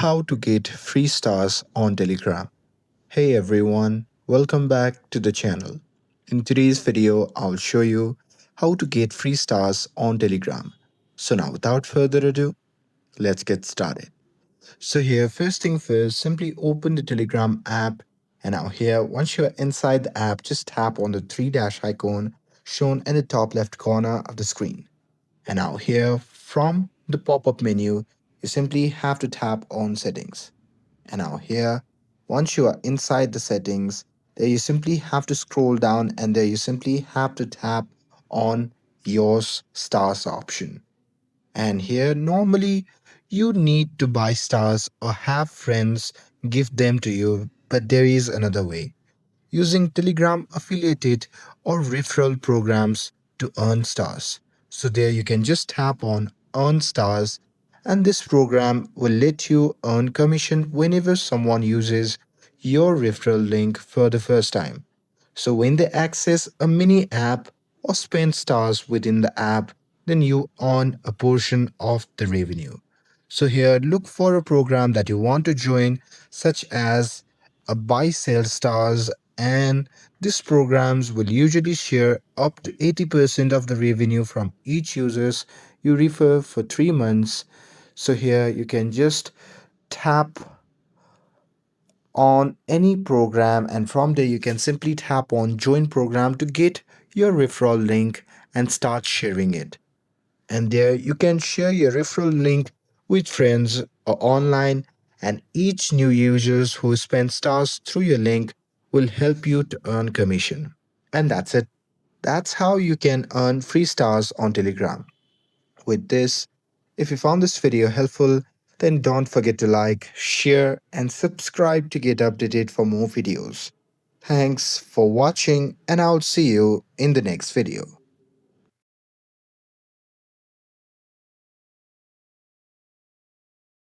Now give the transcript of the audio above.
How to get free stars on Telegram. Hey everyone, welcome back to the channel. In today's video, I'll show you how to get free stars on Telegram. So now without further ado, let's get started. So here, first thing first, simply open the Telegram app. And now here, once you're inside the app, just tap on the three dash icon shown in the top left corner of the screen. And now here, from the pop-up menu, you simply have to tap on settings. And now here, once you are inside the settings, there you simply have to scroll down and there you simply have to tap on your stars option. And here, normally you need to buy stars or have friends give them to you, but there is another way using Telegram affiliated or referral programs to earn stars. So there you can just tap on earn stars and this program will let you earn commission whenever someone uses your referral link for the first time. So when they access a mini app or spend stars within the app, then you earn a portion of the revenue. So here look for a program that you want to join such as a buy sell stars, and these programs will usually share up to 80% of the revenue from each users you refer for 3 months. So here you can just tap on any program and from there you can simply tap on join program to get your referral link and start sharing it. And there you can share your referral link with friends or online, and each new users who spend stars through your link will help you to earn commission. And that's it. That's how you can earn free stars on Telegram. With this, if you found this video helpful, then don't forget to like, share, and subscribe to get updated for more videos. Thanks for watching, and I'll see you in the next video.